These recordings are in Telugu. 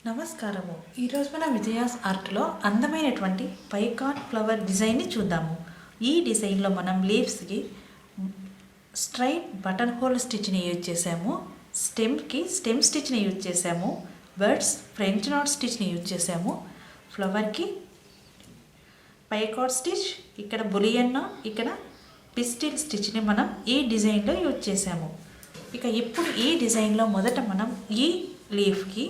నమస్కారము. ఈరోజు మన విజయాస్ ఆర్ట్లో అందమైనటువంటి పైకాన్ ఫ్లవర్ డిజైన్ని చూద్దాము. ఈ డిజైన్లో మనం లీవ్స్కి స్ట్రైట్ బటన్ హోల్ స్టిచ్ని యూజ్ చేసాము. స్టెమ్కి స్టెమ్ స్టిచ్ని యూజ్ చేసాము. బర్డ్స్ ఫ్రెంచ్ నాట్ స్టిచ్ని యూజ్ చేసాము. ఫ్లవర్కి పైకాట్ స్టిచ్, ఇక్కడ బులియన్, ఇక్కడ పిస్టిల్ స్టిచ్ని మనం ఈ డిజైన్లో యూజ్ చేసాము. ఇప్పుడు ఈ డిజైన్లో మొదట మనం ఈ లీఫ్కి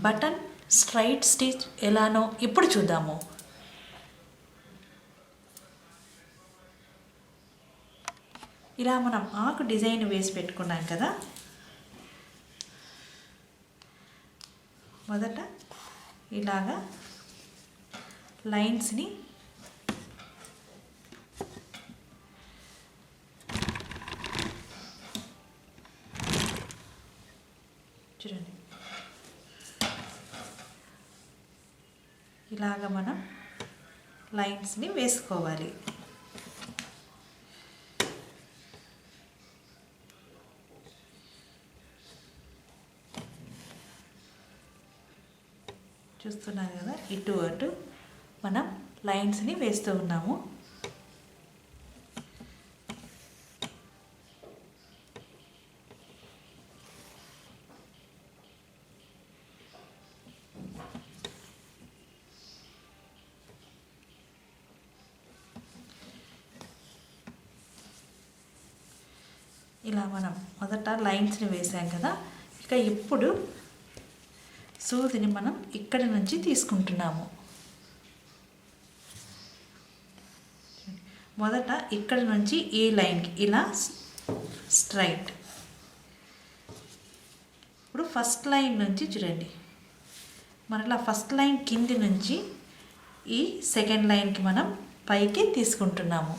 బటన్ స్ట్రైట్ స్టిచ్ ఎలానో ఇప్పుడు చూద్దాము. ఇలా మనం ఆకు డిజైన్ వేసి పెట్టుకున్నాం కదా. మొదట ఇలాగా లైన్స్ని చూడండి, ఇలాగ మనం లైన్స్ని వేసుకోవాలి. చూస్తున్నారు కదా, ఇటు అటు మనం లైన్స్ని వేస్తూ ఉన్నాము. ఇలా మనం మొదట లైన్స్ని వేసాం కదా. ఇప్పుడు సూదిని మనం ఇక్కడి నుంచి తీసుకుంటున్నాము. మొదట ఇక్కడి నుంచి ఈ లైన్కి ఇలా స్ట్రైట్. ఇప్పుడు ఫస్ట్ లైన్ నుంచి చూడండి, మరలా ఫస్ట్ లైన్ కింది నుంచి ఈ సెకండ్ లైన్కి మనం పైకి తీసుకుంటున్నాము.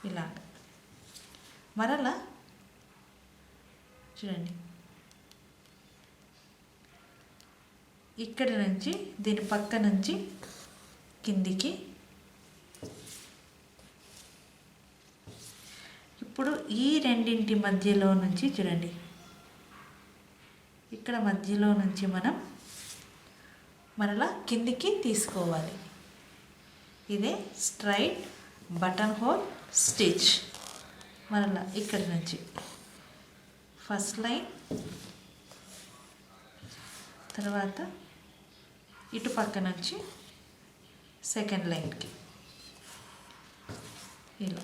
ఇలా మరలా చూడండి, ఇక్కడి నుంచి దీని పక్క నుంచి కిందికి. ఇప్పుడు ఈ రెండింటి మధ్యలో నుంచి చూడండి, ఇక్కడ మధ్యలో నుంచి మనం మరలా కిందికి తీసుకోవాలి. ఇదే స్ట్రైట్ బటన్ హోల్ స్టిచ్. మరలా ఇక్కడి నుంచి ఫస్ట్ లైన్, తర్వాత ఇటు పక్క నుంచి సెకండ్ లైన్కి ఇలా.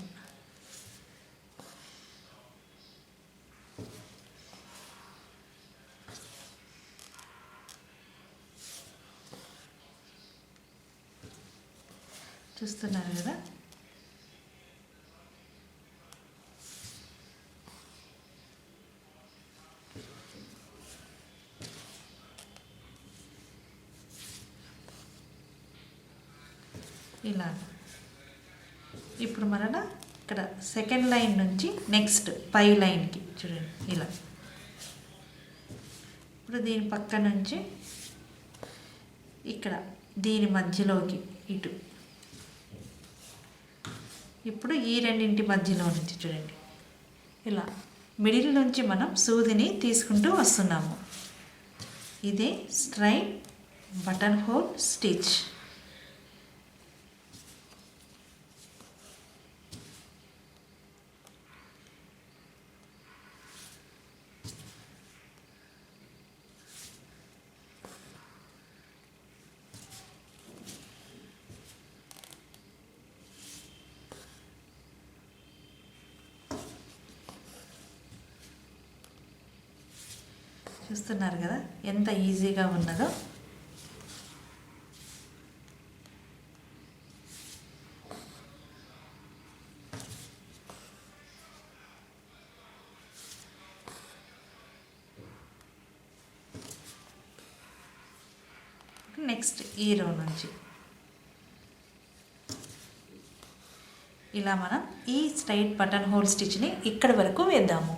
చూస్తున్నారు కదా, ఇలా. ఇప్పుడు మరలా ఇక్కడ సెకండ్ లైన్ నుంచి నెక్స్ట్ పై లైన్కి చూడండి ఇలా. ఇప్పుడు దీని పక్క నుంచి ఇక్కడ దీని మధ్యలోకి ఇటు. ఇప్పుడు ఈ రెండింటి మధ్యలో నుంచి చూడండి ఇలా మిడిల్ నుంచి మనం సూదిని తీసుకుంటూ వస్తున్నాము. ఇదే స్ట్రైట్ బటన్ హోల్ స్టిచ్. చూస్తున్నారు కదా ఎంత ఈజీగా ఉన్నదో. నెక్స్ట్ ఈ రో నుంచి ఇలా మనం ఈ స్ట్రైట్ బటన్ హోల్ స్టిచ్ని ఇక్కడి వరకు వేద్దాము.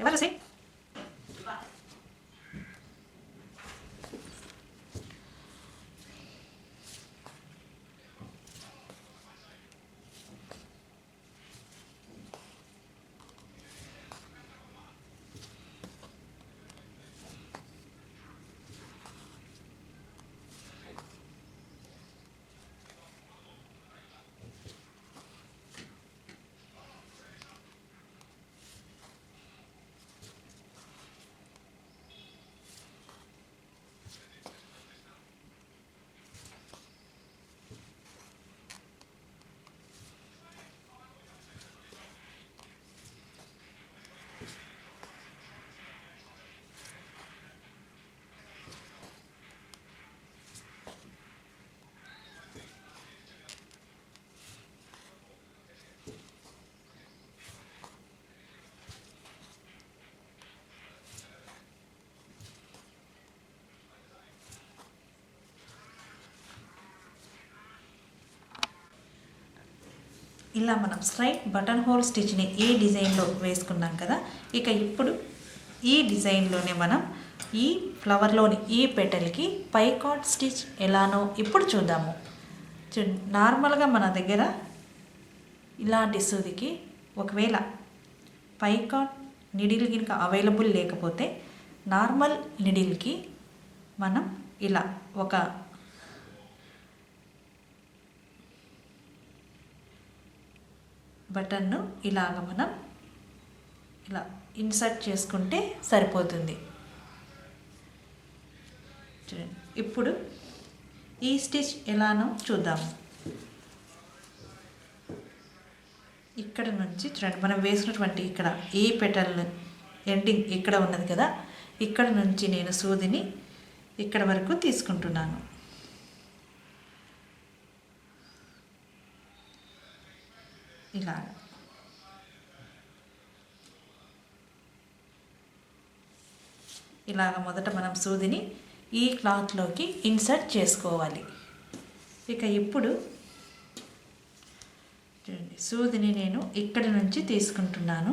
ఎవరు సి ఇలా మనం స్ట్రైట్ బటన్ హోల్ స్టిచ్ని ఈ డిజైన్లో వేసుకున్నాం కదా. ఇక ఇప్పుడు ఈ డిజైన్లోనే మనం ఈ ఫ్లవర్లోని ఈ పెటల్కి పైకాట్ స్టిచ్ ఎలానో ఇప్పుడు చూద్దాము. నార్మల్గా మన దగ్గర ఇలాంటి సూదికి ఒకవేళ పైకాట్ నిడిల్ కనుక అవైలబుల్ లేకపోతే నార్మల్ నిడిల్కి మనం ఇలా ఒక బటన్ను ఇలాగ మనం ఇలా ఇన్సర్ట్ చేసుకుంటే సరిపోతుంది. చూడండి, ఇప్పుడు ఈ స్టిచ్ ఎలానో చూద్దాము. ఇక్కడ నుంచి చూడండి, మనం వేసినటువంటి ఇక్కడ ఈ పెటల్ ఎండింగ్ ఇక్కడ ఉన్నది కదా, ఇక్కడ నుంచి నేను సూదిని ఇక్కడ వరకు తీసుకుంటున్నాను. ఇలాగ మొదట మనం సూదిని ఈ క్లాత్లోకి ఇన్సర్ట్ చేసుకోవాలి. ఇక ఇప్పుడు చూడండి, సూదిని నేను ఇక్కడి నుంచి తీసుకుంటున్నాను.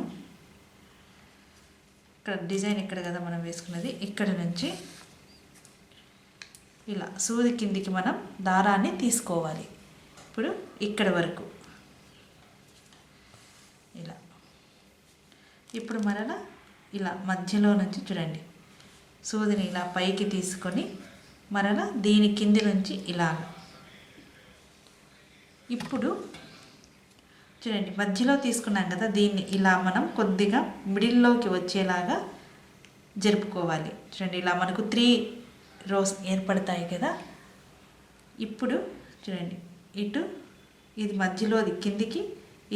ఇక్కడ డిజైన్ ఇక్కడ కదా మనం వేసుకున్నది, ఇక్కడ నుంచి ఇలా సూది కిందికి మనం దారాన్ని తీసుకోవాలి. ఇప్పుడు ఇక్కడ వరకు ఇలా. ఇప్పుడు మరలా ఇలా మధ్యలో నుంచి చూడండి, సూదిని ఇలా పైకి తీసుకొని మరలా దీని కింది నుంచి ఇలాగ. ఇప్పుడు చూడండి, మధ్యలో తీసుకున్నాం కదా, దీన్ని ఇలా మనం కొద్దిగా మిడిల్లోకి వచ్చేలాగా జరుపుకోవాలి. చూడండి, ఇలా మనకు 3 rows ఏర్పడతాయి కదా. ఇప్పుడు చూడండి, ఇటు ఇది మధ్యలోది కిందికి,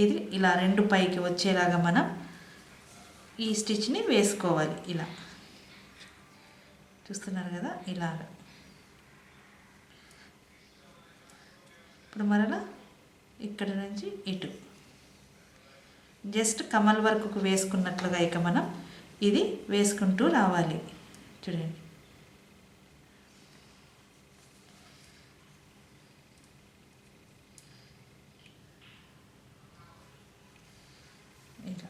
ఇది ఇలా 2 పైకి వచ్చేలాగా మనం ఈ స్టిచ్ని వేసుకోవాలి. ఇలా చూస్తున్నారు కదా, ఇలాగ. ఇప్పుడు మరలా ఇక్కడ నుంచి ఇటు జస్ట్ కమల్ వర్క్కు వేసుకున్నట్లుగా ఇక మనం ఇది వేసుకుంటూ రావాలి. చూడండి, ఇలా.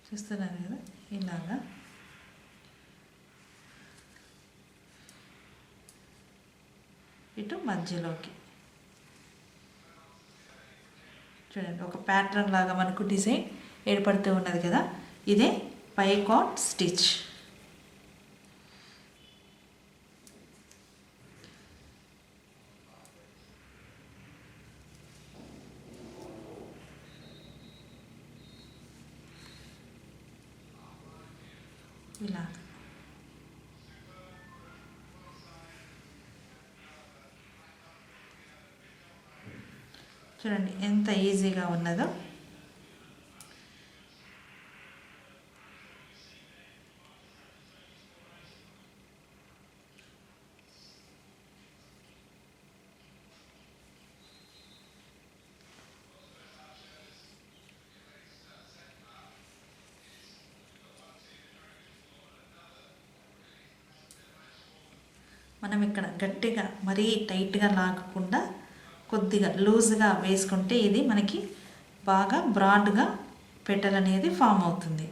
చూస్తున్నారు కదా, ఇలాగా. ఇటు మధ్యలోకి చూడండి, ఒక ప్యాటర్న్ లాగా మనకు డిజైన్ ఏర్పడుతూ ఉన్నది కదా. ఇదే పైకాట్ స్టిచ్. ఇలా చూడండి ఎంత ఈజీగా ఉన్నదో. మనం ఇక్కడ గట్టిగా మరీ టైట్గా లాగకుండా కొద్దిగా లూజ్గా వేసుకుంటే ఇది మనకి బాగా బ్రాడ్గా పెటల్ అనేది ఫామ్ అవుతుంది.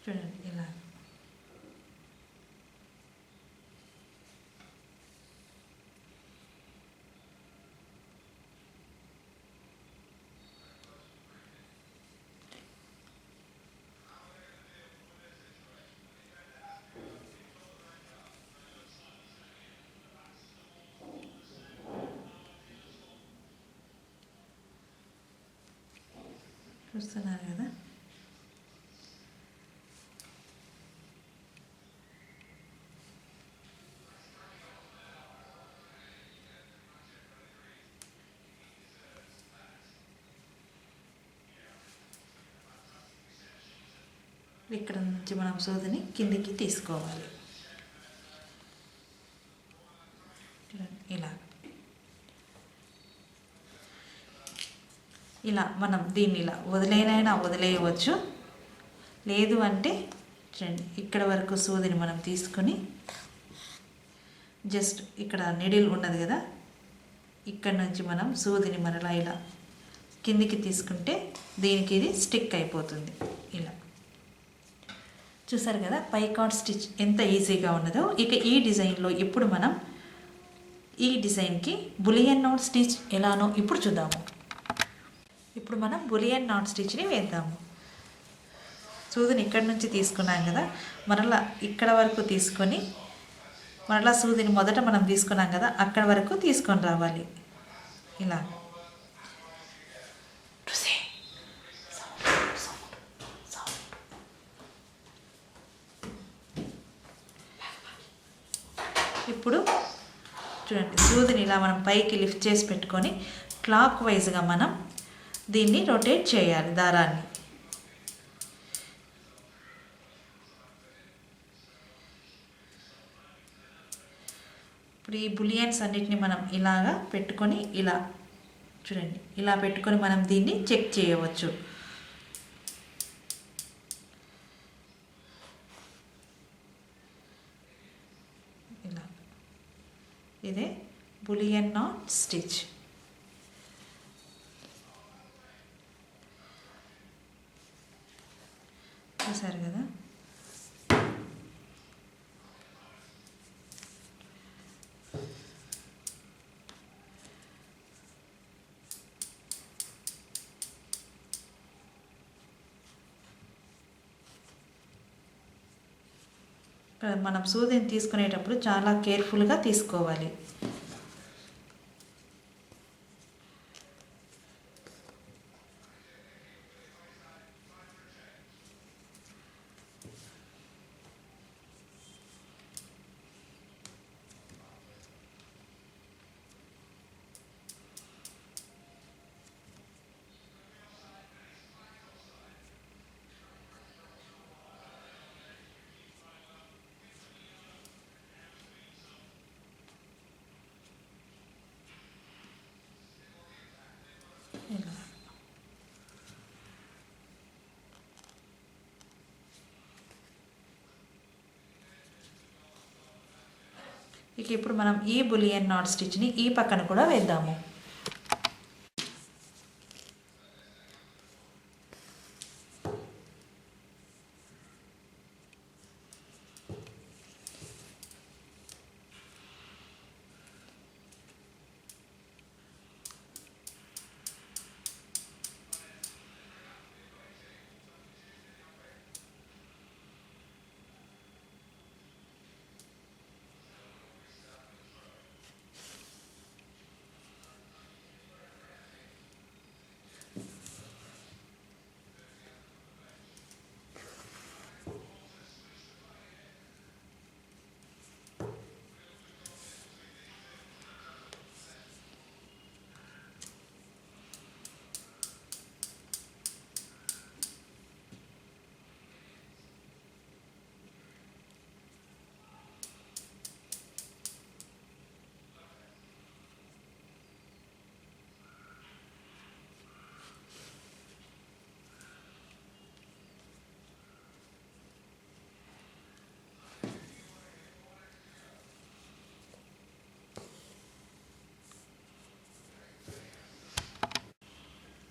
చూడండి ఇలా. చూస్తున్నారు కదా. ఇక్కడ నుంచి మనం సూదిని కిందికి తీసుకోవాలి. ఇలా ఇలా మనం దీన్ని ఇలా వదిలేయవచ్చు. లేదు అంటే చూడండి, ఇక్కడ వరకు సూదిని మనం తీసుకొని జస్ట్ ఇక్కడ నిడిల్ ఉన్నది కదా, ఇక్కడ నుంచి మనం సూదిని మరలా ఇలా కిందికి తీసుకుంటే దీనికి ఇది స్టిక్ అయిపోతుంది. ఇలా చూసారు కదా పైకాట్ స్టిచ్ ఎంత ఈజీగా ఉన్నదో. ఇక ఈ డిజైన్లో ఇప్పుడు మనం ఈ డిజైన్కి బులియన్ నాట్ స్టిచ్ ఎలానో ఇప్పుడు చూద్దాము. ఇప్పుడు మనం బులియన్ నాట్ స్టిచ్ని వేద్దాము. సూదిని ఇక్కడ నుంచి తీసుకున్నాం కదా, మరలా ఇక్కడ వరకు తీసుకొని మరలా సూదిని మొదట మనం తీసుకున్నాం కదా అక్కడ వరకు తీసుకొని రావాలి. ఇలా ఇప్పుడు చూడండి, సూదిని ఇలా మనం పైకి లిఫ్ట్ చేసి పెట్టుకొని క్లాక్ వైజ్గా మనం దీన్ని రొటేట్ చేయాలి దారాన్ని. ఇప్పుడు ఈ బులియన్స్ అన్నిటిని మనం ఇలాగా పెట్టుకొని ఇలా చూడండి, ఇలా పెట్టుకొని మనం దీన్ని చెక్ చేయవచ్చు. ఇలా ఇదే బులియన్ నాట్ స్టిచ్. చూసారు కదా. మనం సూదిని తీసుకునేటప్పుడు చాలా కేర్ఫుల్గా తీసుకోవాలి. ఇలా ఇక ఇప్పుడు మనం ఈ బులియన్ నాట్ స్టిచ్ని ఈ పక్కన కూడా వేద్దాము.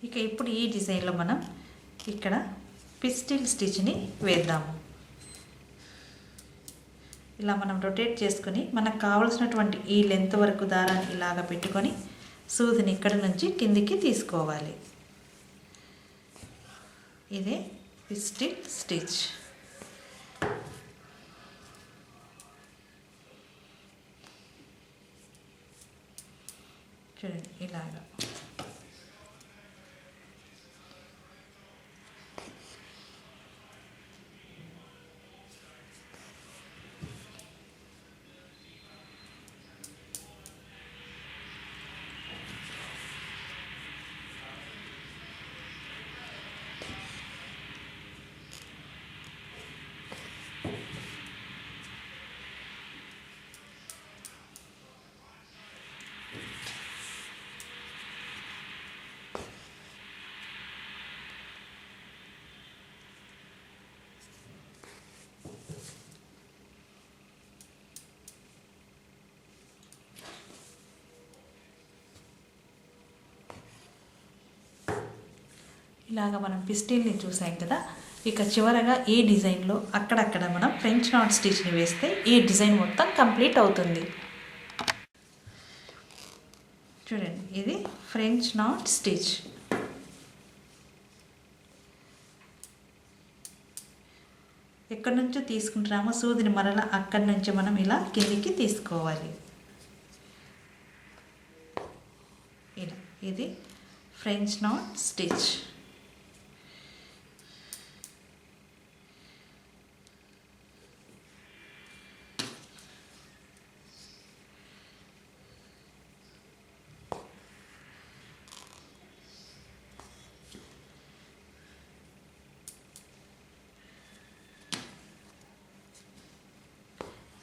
ఇక ఇప్పుడు ఈ డిజైన్లో మనం ఇక్కడ పిస్టిల్ స్టిచ్ని వేద్దాము. ఇలా మనం రొటేట్ చేసుకొని మనకు కావలసినటువంటి ఈ లెంత్ వరకు దారాన్ని ఇలాగ పెట్టుకొని సూదిని ఇక్కడ నుంచి కిందికి తీసుకోవాలి. ఇదే పిస్టిల్ స్టిచ్. చూడండి ఇలాగా. ఇలాగ మనం పిస్టిల్ని చూసాం కదా. ఇక చివరగా ఈ డిజైన్లో అక్కడక్కడ మనం ఫ్రెంచ్ నాట్ స్టిచ్ని వేస్తే ఈ డిజైన్ మొత్తం కంప్లీట్ అవుతుంది. చూడండి ఇది ఫ్రెంచ్ నాట్ స్టిచ్. ఎక్కడి నుంచో తీసుకుంటున్నామో సూదిని మరలా అక్కడి నుంచి మనం ఇలా కిందికి తీసుకోవాలి. ఇలా ఇది ఫ్రెంచ్ నాట్ స్టిచ్.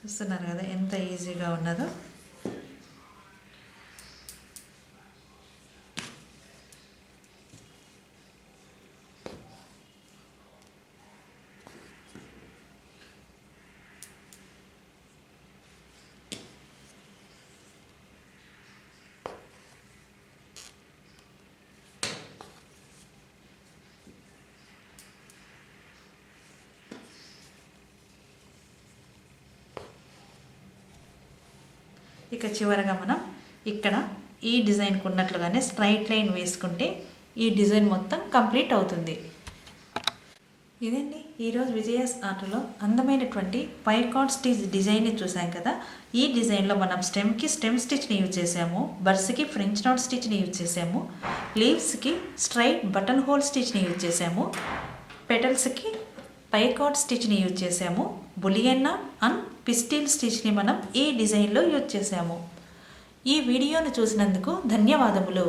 చూస్తున్నారు కదా ఎంత ఈజీగా ఉన్నదో. ఇక చివరగా మనం ఇక్కడ ఈ డిజైన్కి ఉన్నట్లుగానే స్ట్రైట్ లైన్ వేసుకుంటే ఈ డిజైన్ మొత్తం కంప్లీట్ అవుతుంది. ఇదండి ఈరోజు విజయాస్ ఆర్ట్లో అందమైనటువంటి పైకాట్ స్టిచ్ డిజైన్ని చూసాం కదా. ఈ డిజైన్లో మనం స్టెమ్కి స్టెమ్ స్టిచ్ని యూజ్ చేసాము, బర్స్కి ఫ్రెంచ్ నాట్ స్టిచ్ని యూజ్ చేసాము, లీవ్స్కి స్ట్రైట్ బటన్ హోల్ స్టిచ్ని యూజ్ చేసాము, పెటల్స్కి పైకాట్ స్టిచ్ని యూజ్ చేసాము, బులియన్ అండ్ పిస్టిల్ స్టిచ్ని మనం ఈ డిజైన్లో యూజ్ చేసాము. ఈ వీడియోను చూసినందుకు ధన్యవాదములు.